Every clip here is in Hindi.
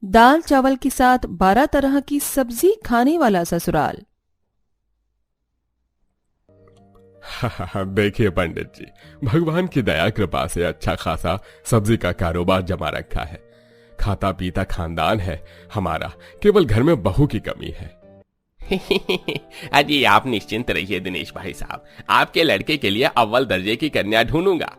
दाल चावल के साथ 12 तरह की सब्जी खाने वाला ससुराल। देखिए पंडित जी, भगवान की दया कृपा से अच्छा खासा सब्जी का कारोबार जमा रखा है। खाता पीता खानदान है हमारा, केवल घर में बहू की कमी है। अजी आप निश्चिंत रहिए दिनेश भाई साहब, आपके लड़के के लिए अव्वल दर्जे की कन्या ढूंढूंगा।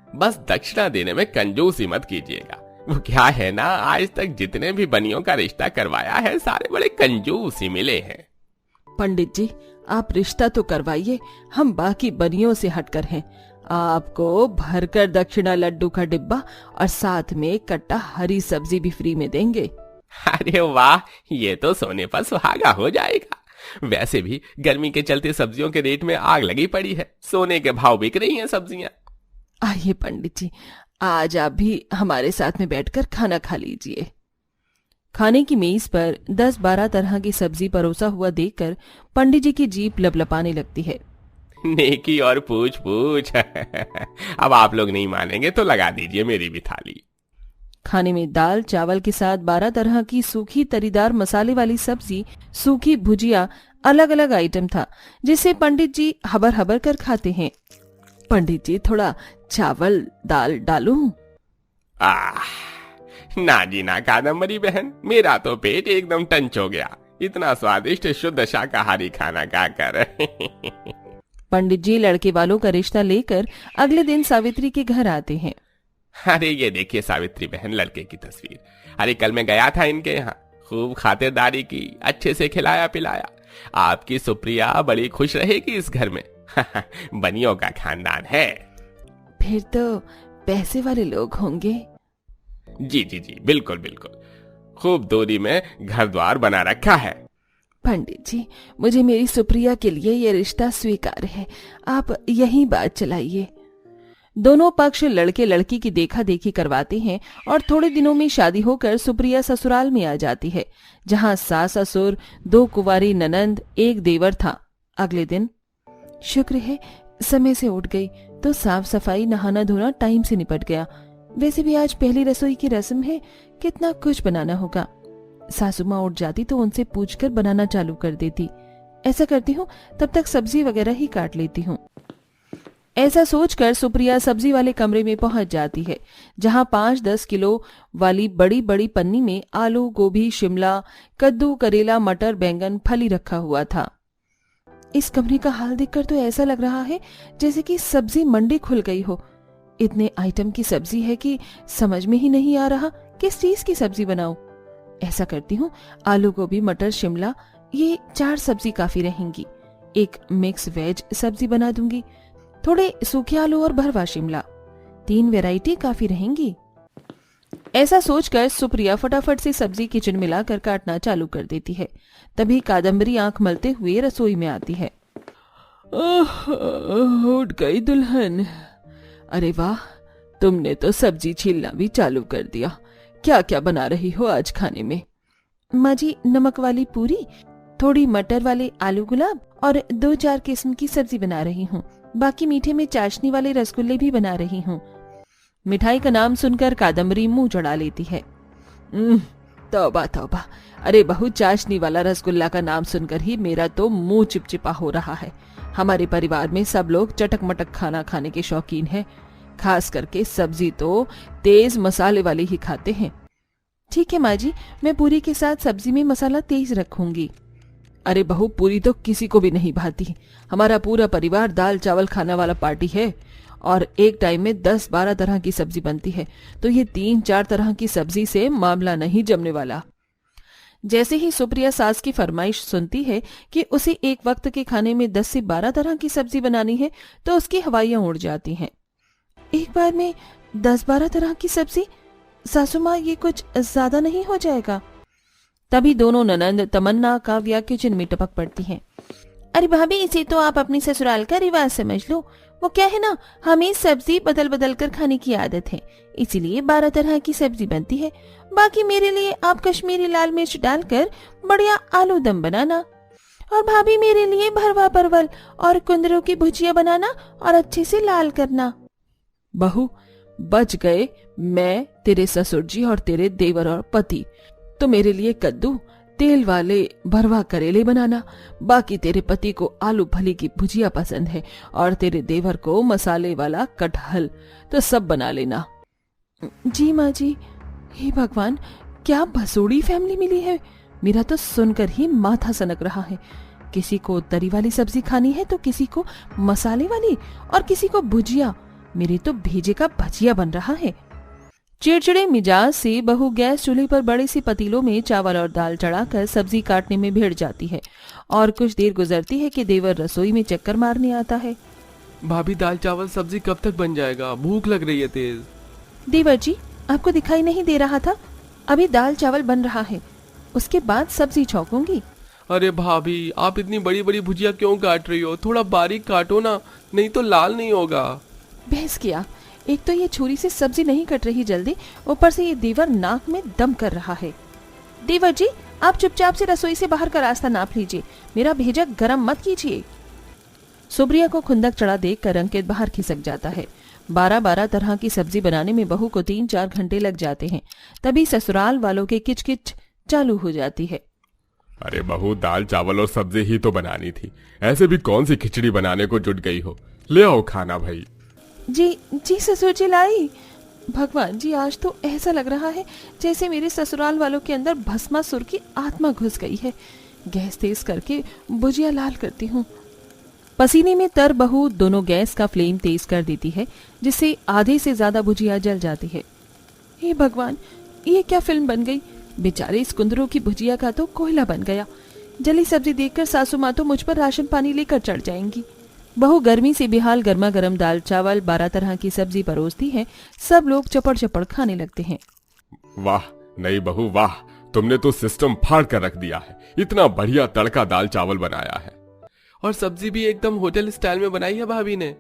बस दक्षिणा देने में कंजूसी मत कीजिएगा। वो क्या है ना, आज तक जितने भी बनियों का रिश्ता करवाया है सारे बड़े कंजूस ही मिले हैं। पंडित जी, आप रिश्ता तो करवाइए, हम बाकी बनियों से हटकर हैं। आपको भरकर दक्षिणा लड्डू का डिब्बा और साथ में कट्टा हरी सब्जी भी फ्री में देंगे। अरे वाह, ये तो सोने पर सुहागा हो जाएगा। वैसे भी गर्मी के चलते सब्जियों के रेट में आग लगी पड़ी है, सोने के भाव बिक रही हैं सब्जियां। आइए पंडित जी, आज आप भी हमारे साथ में बैठकर खाना खा लीजिए। खाने की मेज पर 10-12 तरह की सब्जी परोसा हुआ देखकर पंडित जी की जीभ लपलपाने लगती है। नेकी और पूछ पूछ। अब आप लोग नहीं मानेंगे तो लगा दीजिए मेरी भी थाली। खाने में दाल चावल के साथ 12 तरह की सूखी तरीदार मसाले वाली सब्जी, सूखी भुजिया, अलग अलग आइटम था जिसे पंडित जी हबर हबर कर खाते हैं। पंडित जी, थोड़ा चावल दाल डालूं? ना जी ना कादम्बरी बहन, मेरा तो पेट एकदम टंच हो गया। इतना स्वादिष्ट शुद्ध शाकाहारी खाना खाकर। पंडित जी लड़के वालों का रिश्ता लेकर अगले दिन सावित्री के घर आते हैं। अरे ये देखिए सावित्री बहन, लड़के की तस्वीर। अरे कल मैं गया था इनके यहाँ, खूब खातिरदारी की, अच्छे से खिलाया पिलाया। आपकी सुप्रिया बड़ी खुश रहेगी इस घर में। बनियों का खानदान है। फिर तो पैसे वाले लोग होंगे। जी जी जी, बिल्कुल बिल्कुल। खूब दूरी में घर द्वार बना रखा है। पंडित जी, मुझे मेरी सुप्रिया के लिए यह रिश्ता स्वीकार है, आप यही बात चलाइए। दोनों पक्ष लड़के लड़की की देखा देखी करवाते हैं और थोड़े दिनों में शादी होकर सुप्रिया ससुराल में आ जाती है, जहां सास ससुर, 2 कुंवारी ननंद, 1 देवर था। अगले दिन, शुक्र है समय से उठ गई तो साफ सफाई नहाना धोना टाइम से निपट गया। वैसे भी आज पहली रसोई की रस्म है, कितना कुछ बनाना होगा। सासू माँ उठ जाती तो उनसे पूछकर बनाना चालू कर देती। ऐसा करती हूँ, तब तक सब्जी वगैरह ही काट लेती हूँ। ऐसा सोचकर सुप्रिया सब्जी वाले कमरे में पहुंच जाती है, जहां 5-10 किलो वाली बड़ी बड़ी पन्नी में आलू, गोभी, शिमला, कद्दू, करेला, मटर, बैंगन, फली रखा हुआ था। इस कमरे का हाल देखकर तो ऐसा लग रहा है जैसे कि सब्जी मंडी खुल गई हो। इतने आइटम की सब्जी है कि समझ में ही नहीं आ रहा किस चीज की सब्जी बनाऊं। ऐसा करती हूँ, आलू, गोभी, मटर, शिमला, ये 4 सब्जी काफी रहेंगी। एक मिक्स वेज सब्जी बना दूंगी, थोड़े सूखे आलू और भरवा शिमला, 3 वैरायटी काफी रहेंगी। ऐसा सोचकर सुप्रिया फटाफट से सब्जी किचन में लाकर काटना चालू कर देती है। तभी कादम्बरी आंख मलते हुए रसोई में आती है। उठ गई दुल्हन। अरे वाह, तुमने तो सब्जी छीलना भी चालू कर दिया। क्या क्या बना रही हो आज खाने में? माँ जी, नमक वाली पूरी, थोड़ी मटर वाले आलू गुलाब और 2-4 किस्म की सब्जी बना रही हूँ। बाकी मीठे में चाशनी वाले रसगुल्ले भी बना रही हूँ। मिठाई का नाम सुनकर कादम्बरी मुंह चढ़ा लेती है। तौबा तौबा, अरे बहू, चाशनी वाला रसगुल्ला का नाम सुनकर ही मेरा तो मुंह चिपचिपा हो रहा है। हमारे परिवार में सब लोग चटक मटक खाना खाने के शौकीन हैं, खास करके सब्जी तो तेज मसाले वाली ही खाते हैं। ठीक है माँ जी, मैं पूरी के साथ सब्जी में मसाला तेज रखूंगी। अरे बहू, पूरी तो किसी को भी नहीं भाती। हमारा पूरा परिवार दाल चावल खाना वाला पार्टी है और एक टाइम में 10-12 तरह की सब्जी बनती है, तो ये 3-4 तरह की सब्जी से मामला नहीं जमने वाला। जैसे ही सुप्रिया सास की फरमाइश सुनती है कि उसे एक वक्त के खाने में 10 से 12 तरह की सब्जी बनानी है, तो उसकी हवाइयां उड़ जाती हैं। एक बार में 10-12 तरह की सब्जी? सासू माँ, ये कुछ ज्यादा नहीं हो जाएगा? तभी दोनों ननंद तमन्ना, काव्या किचन में टपक पड़ती हैं। अरे भाभी, इसे तो आप अपनी ससुराल का रिवाज समझ लो। वो क्या है ना, हमें सब्जी बदल बदल कर खाने की आदत है, इसीलिए 12 तरह की सब्जी बनती है। बाकी मेरे लिए आप कश्मीरी लाल मिर्च डालकर बढ़िया आलू दम बनाना, और भाभी मेरे लिए भरवा परवल और कुंदरू की भुजिया बनाना और अच्छे से लाल करना। बहू, बच गए मैं, तेरे ससुर जी और तेरे देवर और पति तो मेरे लिए कद्दू, तेल वाले भरवा करेले बनाना, बाकी तेरे पति को आलू फली की भुजिया पसंद है और तेरे देवर को मसाले वाला कटहल, तो सब बना लेना। जी माँ जी। हे भगवान, क्या भसोड़ी फैमिली मिली है। मेरा तो सुनकर ही माथा सनक रहा है। किसी को तरी वाली सब्जी खानी है तो किसी को मसाले वाली और किसी को भुजिया। मेरे तो भेजे का भजिया बन रहा है। चिड़चिड़े मिजाज से बहू गैस चूल्हे पर बड़े सी पतीलों में चावल और दाल चढ़ाकर सब्जी काटने में भिड़ जाती है और कुछ देर गुजरती है कि देवर रसोई में चक्कर मारने आता है। भाभी, दाल चावल सब्जी कब तक बन जाएगा? भूख लग रही है तेज। देवर जी, आपको दिखाई नहीं दे रहा था? अभी दाल चावल बन रहा है, उसके बाद सब्जी छौंकूंगी। अरे भाभी, आप इतनी बड़ी बड़ी भुजिया क्यों काट रही हो? थोड़ा बारीक काटो ना, नहीं तो लाल नहीं होगा। बहस किया। एक तो ये छुरी से सब्जी नहीं कट रही जल्दी, ऊपर से ये देवर नाक में दम कर रहा है। देवर जी, आप चुपचाप से रसोई से बाहर का रास्ता नाप लीजिए, मेरा भेजा गरम मत कीजिए। सुप्रिया को खुंदक चढ़ा देखकर अंकित बाहर खिसक जाता है। 12-12 तरह की सब्जी बनाने में बहू को 3-4 घंटे लग जाते हैं। तभी ससुराल वालों के किचकिच चालू हो जाती है। अरे बहू, दाल चावल और सब्जी ही तो बनानी थी, ऐसे भी कौन सी खिचड़ी बनाने को जुट गई हो? ले आओ खाना भाई। जी जी ससुर जी, लाई। भगवान जी, आज तो ऐसा लग रहा है जैसे मेरे ससुराल वालों के अंदर भस्मासुर की आत्मा घुस गई है। गैस तेज करके भुजिया लाल करती हूँ। पसीने में तर बहू दोनों गैस का फ्लेम तेज कर देती है, जिससे आधे से ज्यादा भुजिया जल जाती है। हे भगवान, ये क्या फिल्म बन गई। बेचारे इस कुंदरों की भुजिया का तो कोयला बन गया। जली सब्जी देखकर सासू माँ तो मुझ पर राशन पानी लेकर चढ़ जाएंगी। बहू गर्मी से बेहाल गर्मा गर्म दाल चावल 12 तरह की सब्जी परोसती है। सब लोग चपड़ चपड़ खाने लगते हैं। वाह नई बहू वाह, तुमने तो सिस्टम फाड़ कर रख दिया है। इतना बढ़िया तड़का दाल चावल बनाया है। और सब्जी भी एकदम होटल स्टाइल में बनाई है भाभी ने।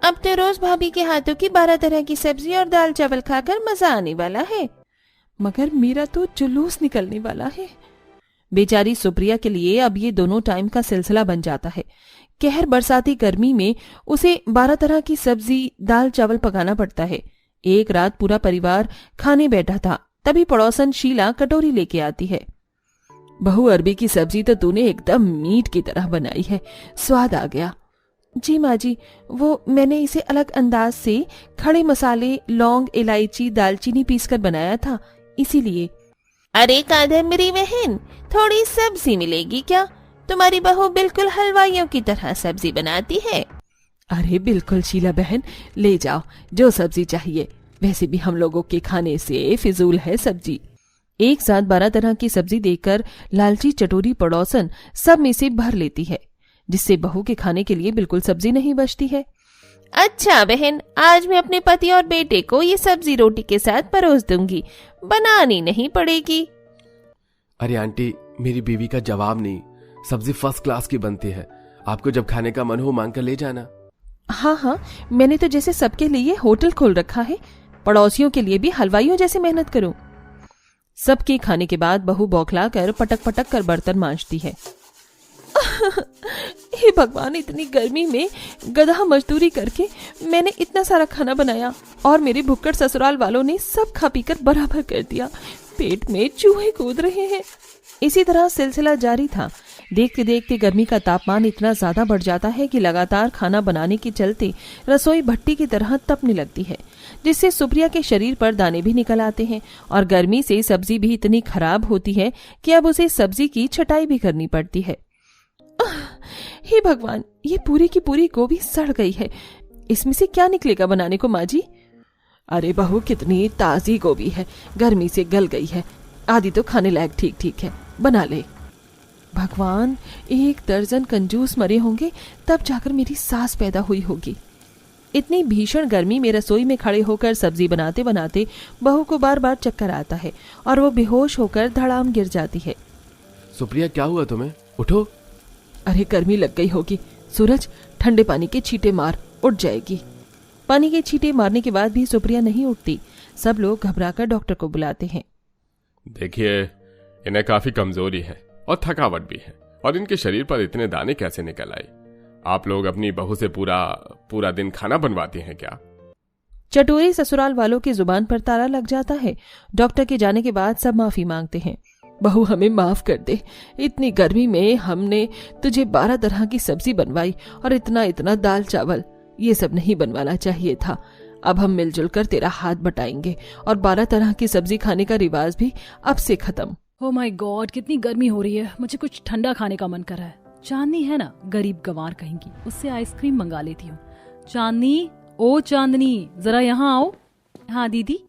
अब तो रोज भाभी के हाथों की 12 तरह की सब्जी और दाल चावल खाकर मजा आने वाला है, मगर मेरा तो जुलूस निकलने वाला है। बेचारी सुप्रिया के लिए अब ये दोनों टाइम का सिलसिला बन जाता है। कहर बरसाती गर्मी में उसे 12 तरह की सब्जी दाल चावल पकाना पड़ता है। एक रात पूरा परिवार खाने बैठा था, तभी पड़ोसन शीला कटोरी लेके आती है। बहू, अरबी की सब्जी तो तूने एकदम मीट की तरह बनाई है, स्वाद आ गया। जी माँ जी, वो मैंने इसे अलग अंदाज से खड़े मसाले, लौंग, इलायची, दालचीनी पीसकर बनाया था, इसीलिए। अरे कादम्बरी बहन, थोड़ी सब्जी मिलेगी क्या? तुम्हारी बहू बिल्कुल हलवाइयों की तरह सब्जी बनाती है। अरे बिल्कुल शीला बहन, ले जाओ जो सब्जी चाहिए। वैसे भी हम लोगों के खाने से फिजूल है सब्जी। एक साथ 12 तरह की सब्जी देखकर लालची चटोरी पड़ोसन सब में से भर लेती है, जिससे बहू के खाने के लिए बिल्कुल सब्जी नहीं बचती है। अच्छा बहन, आज मैं अपने पति और बेटे को ये सब्जी रोटी के साथ परोस दूंगी, बनानी नहीं पड़ेगी। अरे आंटी, मेरी बीवी का जवाब नहीं, सब्जी फर्स्ट क्लास की बनती है। आपको जब खाने का मन हो मांग कर ले जाना। हाँ हाँ, मैंने तो जैसे सबके लिए होटल खोल रखा है, पड़ोसियों के लिए भी हलवाइयों जैसे मेहनत करूं। सबके खाने के बाद बहू बौखला कर पटक पटक कर बर्तन मांजती है। हे भगवान, इतनी गर्मी में गधा मजदूरी करके मैंने इतना सारा खाना बनाया और मेरे भुक्कड़ ससुराल वालों ने सब खा पीकर बराबर कर दिया। पेट में चूहे कूद रहे हैं। इसी तरह सिलसिला जारी था। देखते देखते गर्मी का तापमान इतना ज्यादा बढ़ जाता है कि लगातार खाना बनाने के चलते रसोई भट्टी की तरह तपने लगती है, जिससे सुप्रिया के शरीर पर दाने भी निकल आते हैं और गर्मी से सब्जी भी इतनी खराब होती है कि अब उसे सब्जी की छटाई भी करनी पड़ती है। हे भगवान, ये पूरी की पूरी गोभी सड़ गई है। इसमें से क्या निकलेगा बनाने को माँ जी? अरे बहू, कितनी ताजी गोभी है, गर्मी से गल गई है। आधी तो खाने लायक ठीक ठीक है, बना ले। भगवान, 1 दर्जन कंजूस मरे होंगे तब जाकर मेरी सास पैदा हुई होगी। इतनी भीषण गर्मी में रसोई में खड़े होकर सब्जी बनाते बनाते बहू को बार बार चक्कर आता है और वो बेहोश होकर धड़ाम गिर जाती है। सुप्रिया, क्या हुआ तुम्हें? उठो। अरे गर्मी लग गई होगी। सूरज, ठंडे पानी के छींटे मार, उठ जाएगी। पानी के छींटे मारने के बाद भी सुप्रिया नहीं उठती। सब लोग घबराकर डॉक्टर को बुलाते हैं। देखिए, इन्हें काफी कमजोरी है और थकावट भी है, और इनके शरीर पर इतने दाने कैसे निकल आए? आप लोग अपनी बहू से पूरा दिन खाना बनवाती हैं क्या? चटोरे ससुराल वालों की जुबान पर ताला लग जाता है। डॉक्टर के जाने के बाद सब माफी मांगते हैं। बहू हमें माफ कर दे, इतनी गर्मी में हमने तुझे 12 तरह की सब्जी बनवाई और इतना इतना दाल चावल, ये सब नहीं बनवाना चाहिए था। अब हम मिलजुल कर तेरा हाथ बटाएंगे और 12 तरह की सब्जी खाने का रिवाज भी अब से खत्म। ओह माय गॉड, कितनी गर्मी हो रही है, मुझे कुछ ठंडा खाने का मन कर रहा है। चांदनी है ना, गरीब गंवार कहेंगी, उससे आइसक्रीम मंगा लेती हूँ। चांदनी, ओ चांदनी, जरा यहाँ आओ। हाँ दीदी।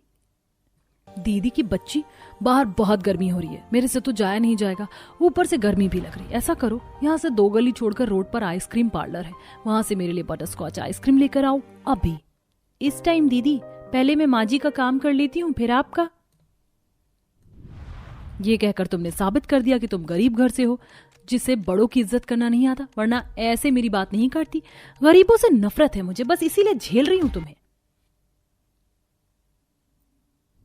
दीदी की बच्ची, बाहर बहुत गर्मी हो रही है, मेरे से तो जाया नहीं जाएगा, ऊपर से गर्मी भी लग रही है। ऐसा करो, यहाँ से 2 गली छोड़कर रोड पर आइसक्रीम पार्लर है, वहां से मेरे लिए बटरस्कॉच आइसक्रीम लेकर आओ अभी। इस टाइम दीदी? पहले मैं माँ जी का काम कर लेती हूँ, फिर आपका। ये कहकर तुमने साबित कर दिया कि तुम गरीब घर से हो, जिसे बड़ों की इज्जत करना नहीं आता, वरना ऐसे मेरी बात नहीं करती। गरीबों से नफरत है मुझे, बस इसीलिए झेल रही हूं तुम्हें।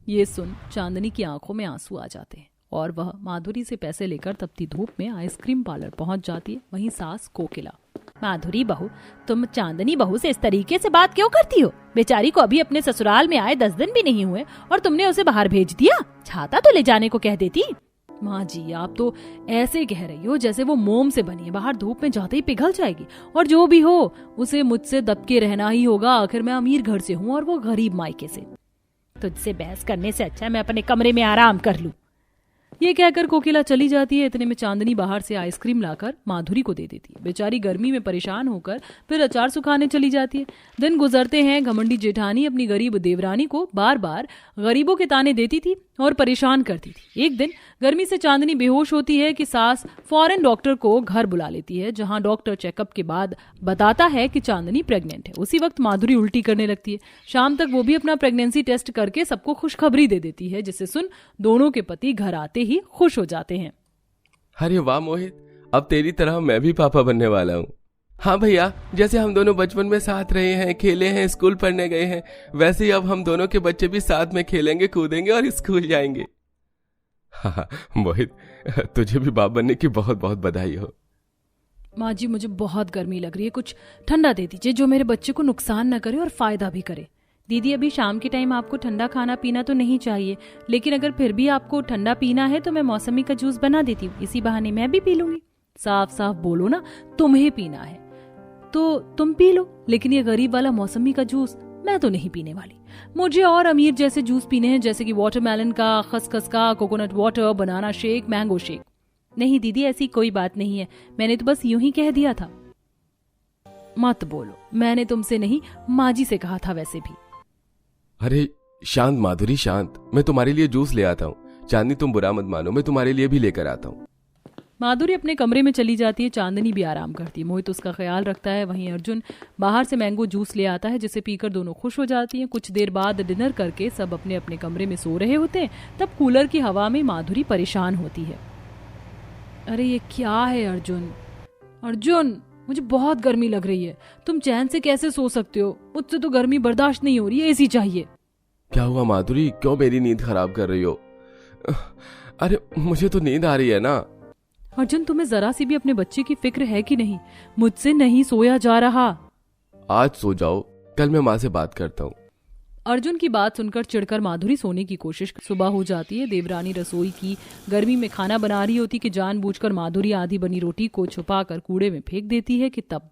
ये सुन चांदनी की आंखों में आंसू आ जाते हैं और वह माधुरी से पैसे लेकर तपती धूप में आइसक्रीम पार्लर पहुंच जाती है। वहीं सास कोकिला, माधुरी बहू, तुम चांदनी बहू से इस तरीके से बात क्यों करती हो? बेचारी को अभी अपने ससुराल में आए 10 दिन भी नहीं हुए और तुमने उसे बाहर भेज दिया। छाता तो ले जाने को कह देती। माँ जी, आप तो ऐसे कह रही हो जैसे वो मोम से बनी है, बाहर धूप में जाते ही पिघल जाएगी। और जो भी हो, उसे मुझसे दब के रहना ही होगा, आखिर मैं अमीर घर से हूँ और वो गरीब मायके से। तुझसे बहस करने से अच्छा मैं अपने कमरे में आराम कर लूं। ये कहकर कोकिला चली जाती है। इतने में चांदनी बाहर से आइसक्रीम लाकर माधुरी को दे देती है। बेचारी गर्मी में परेशान होकर फिर अचार सुखाने चली जाती है। दिन गुजरते हैं। घमंडी जेठानी अपनी गरीब देवरानी को बार बार गरीबों के ताने देती थी और परेशान करती थी। एक दिन गर्मी से चांदनी बेहोश होती है कि सास फौरन डॉक्टर को घर बुला लेती है, जहां डॉक्टर चेकअप के बाद बताता है कि चांदनी प्रेग्नेंट है। उसी वक्त माधुरी उल्टी करने लगती है। शाम तक वो भी अपना प्रेगनेंसी टेस्ट करके सबको खुशखबरी दे देती है, जिसे सुन दोनों के पति घर आते ही खुश हो जाते हैं। अरे वाह मोहित, अब तेरी तरह मैं भी पापा बनने वाला हूँ। हाँ भैया, जैसे हम दोनों बचपन में साथ रहे हैं, खेले हैं, स्कूल पढ़ने गए हैं, वैसे ही अब हम दोनों के बच्चे भी साथ में खेलेंगे, कूदेंगे और स्कूल जाएंगे। हाँ मोहित, तुझे भी बाप बनने की बहुत बहुत बधाई हो। माँ जी, मुझे बहुत गर्मी लग रही है, कुछ ठंडा दे दीजिए जो मेरे बच्चे को नुकसान न करे और फायदा भी करे। दीदी, अभी शाम के टाइम आपको ठंडा खाना पीना तो नहीं चाहिए, लेकिन अगर फिर भी आपको ठंडा पीना है तो मैं मौसमी का जूस बना देती हूँ, इसी बहाने मैं भी पी लूंगी। साफ साफ बोलो ना, तुम्हें पीना है तो तुम पी लो, लेकिन ये गरीब वाला मौसमी का जूस मैं तो नहीं पीने वाली। मुझे और अमीर जैसे जूस पीने हैं, जैसे कि वाटरमेलन का, खसखस का, coconut water, banana shake, mango shake. नहीं दीदी, ऐसी कोई बात नहीं है, मैंने तो बस यूं ही कह दिया था। मत बोलो, मैंने तुमसे नहीं, माँ जी से कहा था वैसे भी। अरे शांत माधुरी, शांत, मैं तुम्हारे लिए जूस ले आता हूँ। चांदनी, तुम बुरा मत मानो, मैं तुम्हारे लिए भी लेकर आता हूँ। माधुरी अपने कमरे में चली जाती है। चांदनी भी आराम करती है। मोहित उसका ख्याल रखता है। वहीं अर्जुन बाहर से मैंगो जूस ले आता है, जिसे पीकर दोनों खुश हो जाती हैं। कुछ देर बाद डिनर करके सब अपने अपने कमरे में सो रहे होते हैं, तब कूलर की हवा में माधुरी परेशान होती है। अरे ये क्या है अर्जुन? अर्जुन, मुझे बहुत गर्मी लग रही है, तुम चैन से कैसे सो सकते हो? मुझसे तो गर्मी बर्दाश्त नहीं हो रही है, एसी चाहिए। क्या हुआ माधुरी, क्यों मेरी नींद खराब कर रही हो? अरे मुझे तो नींद आ रही है ना। अर्जुन, तुम्हें जरा सी भी अपने बच्चे की फिक्र है कि नहीं? मुझसे नहीं सोया जा रहा। आज सो जाओ, कल मैं माँ से बात करता हूँ। अर्जुन की बात सुनकर चिढ़कर माधुरी सोने की कोशिश। सुबह हो जाती है। देवरानी रसोई की गर्मी में खाना बना रही होती कि जानबूझकर माधुरी आधी बनी रोटी को छुपाकर कूड़े में फेंक देती है कि तब,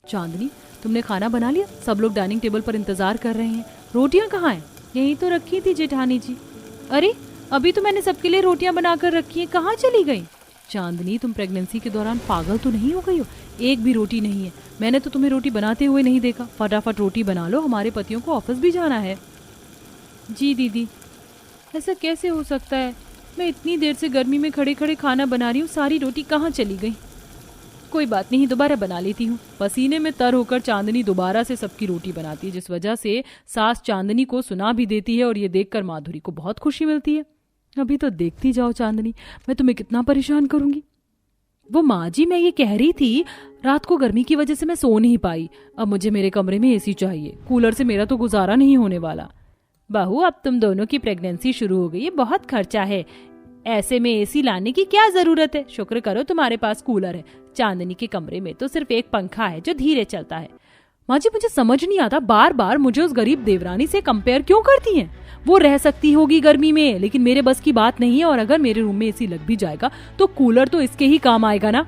चांदनी, तुमने खाना बना लिया? सब लोग डाइनिंग टेबल पर इंतजार कर रहे हैं। रोटियां कहाँ हैं? यहीं तो रखी थी जेठानी जी। अरे अभी तो मैंने सबके लिए रोटियां बनाकर रखी हैं, कहाँ चली गई? चांदनी, तुम प्रेगनेंसी के दौरान पागल तो नहीं हो गई हो? एक भी रोटी नहीं है, मैंने तो तुम्हें रोटी बनाते हुए नहीं देखा। फटाफट रोटी बना लो, हमारे पतियों को ऑफिस भी जाना है। जी दीदी। ऐसा कैसे हो सकता है? मैं इतनी देर से गर्मी में खड़े खड़े खाना बना रही हूँ, सारी रोटी कहाँ चली गई? कोई बात नहीं, दोबारा बना लेती हूँ। पसीने में तर होकर चांदनी दोबारा से सबकी रोटी बनाती है, जिस वजह से सास चांदनी को सुना भी देती है और ये देखकर माधुरी को बहुत खुशी मिलती है। अभी तो देखती जाओ चांदनी, मैं तुम्हें कितना परेशान करूंगी। वो माँ जी, मैं ये कह रही थी, रात को गर्मी की वजह से मैं सो नहीं पाई, अब मुझे मेरे कमरे में एसी चाहिए, कूलर से मेरा तो गुजारा नहीं होने वाला। बहू, अब तुम दोनों की प्रेगनेंसी शुरू हो गई है, बहुत खर्चा है, ऐसे में एसी लाने की क्या जरूरत है? शुक्र करो तुम्हारे पास कूलर है। चांदनी के कमरे में तो सिर्फ एक पंखा है जो धीरे चलता है। माँ जी मुझे समझ नहीं आता, बार बार मुझे उस गरीब देवरानी से कंपेयर क्यों करती हैं? वो रह सकती होगी गर्मी में, लेकिन मेरे बस की बात नहीं है। और अगर मेरे रूम में एसी लग भी जाएगा तो कूलर तो इसके ही काम आएगा ना।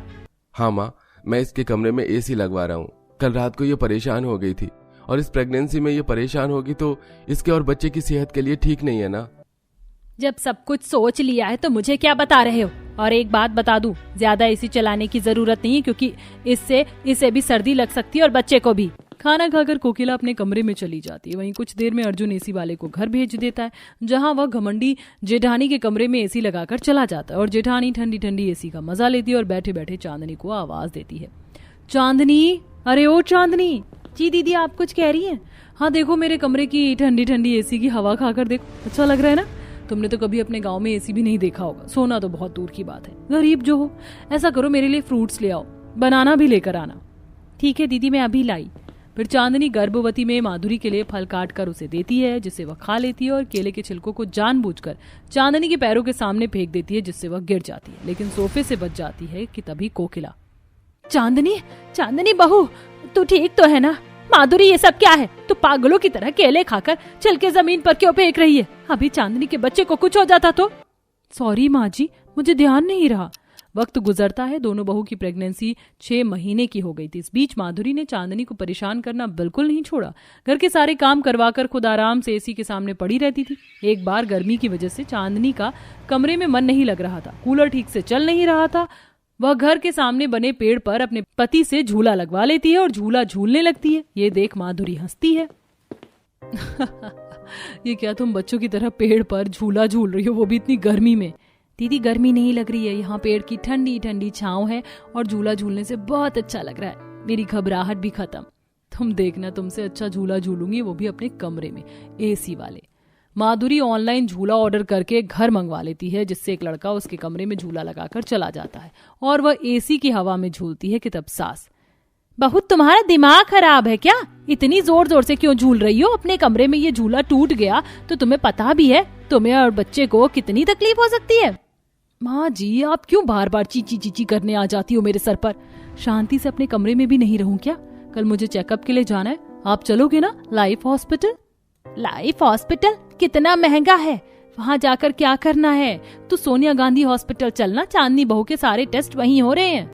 हाँ माँ, मैं इसके कमरे में एसी लगवा रहा हूँ। कल रात को ये परेशान हो गई थी, और इस प्रेगनेंसी में ये परेशान होगी तो इसके और बच्चे की सेहत के लिए ठीक नहीं है ना। जब सब कुछ सोच लिया है तो मुझे क्या बता रहे हो? और एक बात बता दूं, ज्यादा एसी चलाने की जरूरत नहीं है, क्योंकि इससे इसे भी सर्दी लग सकती है और बच्चे को भी। खाना खाकर कोकिला अपने कमरे में चली जाती है। वहीं कुछ देर में अर्जुन एसी वाले को घर भेज देता है, जहां वह घमंडी जेठानी के कमरे में एसी लगाकर चला जाता है। और जेठानी ठंडी ठंडी एसी का मजा लेती है और बैठे बैठे चांदनी को आवाज देती है। चांदनी, अरे ओ चांदनी। जी दीदी, आप कुछ कह रही हैं? हाँ देखो, मेरे कमरे की ठंडी ठंडी एसी की हवा खाकर देखो, अच्छा लग रहा है ना? तुमने तो कभी अपने गांव में एसी भी नहीं देखा होगा, सोना तो बहुत दूर की बात है, गरीब जो हो। ऐसा करो, मेरे लिए फ्रूट्स ले आओ, बनाना भी लेकर आना। ठीक है दीदी, मैं अभी लाई। फिर चांदनी गर्भवती में माधुरी के लिए फल काट कर उसे देती है, जिसे वह खा लेती है और केले के छिलकों को जानबूझकर चांदनी के पैरों के सामने फेंक देती है, जिससे वह गिर जाती है, लेकिन सोफे से बच जाती है कि तभी कोकिला। चांदनी, चांदनी बहू, तू ठीक तो है ना? माधुरी, ये सब क्या है? तू पागलों की तरह केले खाकर चल के जमीन पर क्यों फेंक रही है? अभी चांदनी के बच्चे को कुछ हो जाता तो। सॉरी माँ जी, मुझे ध्यान नहीं रहा। वक्त गुजरता है, दोनों बहू की प्रेगनेंसी 6 महीने की हो गई थी। इस बीच माधुरी ने चांदनी को परेशान करना बिल्कुल नहीं छोड़ा। घर के सारे काम करवाकर खुद आराम से एसी के सामने पड़ी रहती थी। एक बार गर्मी की वजह से चांदनी का कमरे में मन नहीं लग रहा था, कूलर ठीक से चल नहीं रहा था। वह घर के सामने बने पेड़ पर अपने पति से झूला लगवा लेती है और झूला झूलने लगती है। ये देख माधुरी हंसती है। ये क्या तुम बच्चों की तरह पेड़ पर झूला झूल रही हो, वो भी इतनी गर्मी में? दीदी गर्मी नहीं लग रही है, यहाँ पेड़ की ठंडी ठंडी छांव है और झूला झूलने से बहुत अच्छा लग रहा है। मेरी घबराहट भी खत्म। तुम देखना, तुमसे अच्छा झूला झूलूंगी, वो भी अपने कमरे में, एसी वाले। माधुरी ऑनलाइन झूला ऑर्डर करके घर मंगवा लेती है, जिससे एक लड़का उसके कमरे में झूला लगाकर चला जाता है और वह एसी की हवा में झूलती है कि तब सास। बहुत तुम्हारा दिमाग खराब है क्या? इतनी जोर जोर से क्यों झूल रही हो? अपने कमरे में ये झूला टूट गया तो तुम्हें पता भी है तुम्हें और बच्चे को कितनी तकलीफ हो सकती है। माँ जी, आप क्यों बार बार चीची चीची करने आ जाती हो मेरे सर पर? शांति से अपने कमरे में भी नहीं रहूं क्या? कल मुझे चेकअप के लिए जाना है, आप चलोगे ना? Life hospital. लाइफ हॉस्पिटल कितना महंगा है, वहां जाकर क्या करना है? तू सोनिया गांधी हॉस्पिटल चलना, चांदनी बहू के सारे टेस्ट वहीं हो रहे हैं।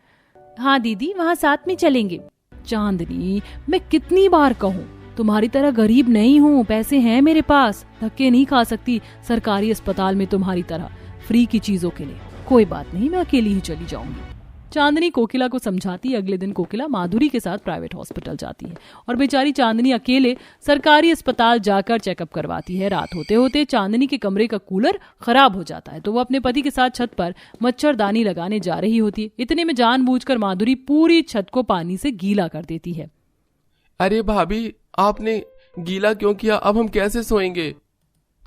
हाँ दीदी, वहाँ साथ में चलेंगे। चांदनी, मैं कितनी बार कहूँ, तुम्हारी तरह गरीब नहीं हूँ, पैसे हैं मेरे पास, धक्के नहीं खा सकती सरकारी अस्पताल में तुम्हारी तरह फ्री की चीजों के लिए। कोई बात नहीं, मैं अकेली ही चली जाऊंगी। चांदनी कोकिला को समझाती। अगले दिन कोकिला माधुरी के साथ प्राइवेट हॉस्पिटल जाती है और बेचारी चांदनी अकेले सरकारी अस्पताल जाकर चेकअप करवाती है। रात होते होते चांदनी के कमरे का कूलर खराब हो जाता है तो वो अपने पति के साथ छत पर मच्छरदानी लगाने जा रही होती है। इतने में जानबूझकर माधुरी पूरी छत को पानी से गीला कर देती है। अरे भाभी, आपने गीला क्यों किया? अब हम कैसे सोएंगे?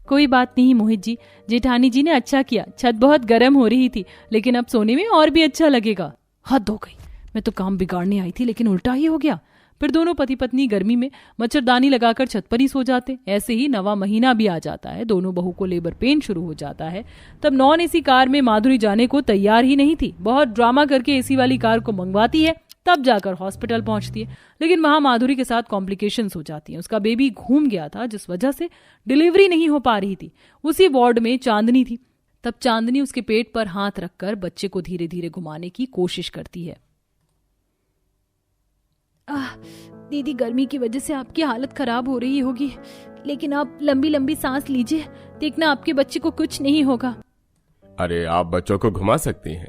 कोई बात नहीं मोहित जी, जेठानी जी ने अच्छा किया। छत बहुत गर्म हो रही थी, लेकिन अब सोने में और भी अच्छा लगेगा। हद हो गई, मैं तो काम बिगाड़ने आई थी लेकिन उल्टा ही हो गया। फिर दोनों पति पत्नी गर्मी में मच्छरदानी लगाकर छत पर ही सो जाते। ऐसे ही 9वां महीना भी आ जाता है। दोनों बहू को लेबर पेन शुरू हो जाता है। तब नॉन एसी कार में माधुरी जाने को तैयार ही नहीं थी। बहुत ड्रामा करके एसी वाली कार को मंगवाती है, तब जाकर हॉस्पिटल पहुंचती है। लेकिन वहां माधुरी के साथ कॉम्प्लिकेशंस हो जाती हैं। उसका बेबी घूम गया था, जिस वजह से डिलीवरी नहीं हो पा रही थी। उसी वार्ड में चांदनी थी। तब चांदनी उसके पेट पर हाथ रखकर बच्चे को धीरे धीरे घुमाने की कोशिश करती है। दीदी, गर्मी की वजह से आपकी हालत खराब हो रही होगी, लेकिन आप लंबी लंबी सांस लीजिए, देखना आपके बच्चे को कुछ नहीं होगा। अरे, आप बच्चों को घुमा सकती हैं?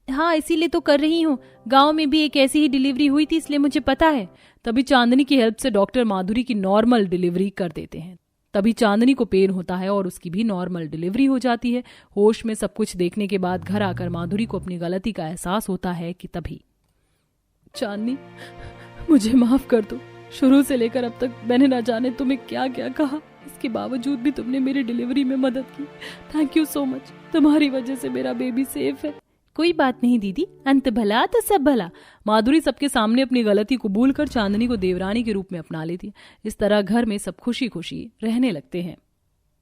हाँ, इसीलिए तो कर रही हूँ। गांव में भी एक ऐसी ही डिलीवरी हुई थी, इसलिए मुझे पता है। तभी चांदनी की हेल्प से डॉक्टर माधुरी की नॉर्मल डिलीवरी कर देते हैं। तभी चांदनी को पेन होता है और उसकी भी नॉर्मल डिलीवरी हो जाती है। होश में सब कुछ देखने के बाद घर आकर माधुरी को अपनी गलती का एहसास होता है कि तभी। चांदनी, मुझे माफ कर दो। शुरू से लेकर अब तक मैंने ना जाने तुम्हें क्या क्या कहा, इसके बावजूद भी तुमने मेरी डिलीवरी में मदद की। Thank you so much. तुम्हारी वजह से मेरा बेबी सेफ है। कोई बात नहीं दीदी, अंत भला तो सब भला। माधुरी सबके सामने अपनी गलती कबूल कर चांदनी को देवरानी के रूप में अपना लेती है। इस तरह घर में सब खुशी खुशी रहने लगते हैं।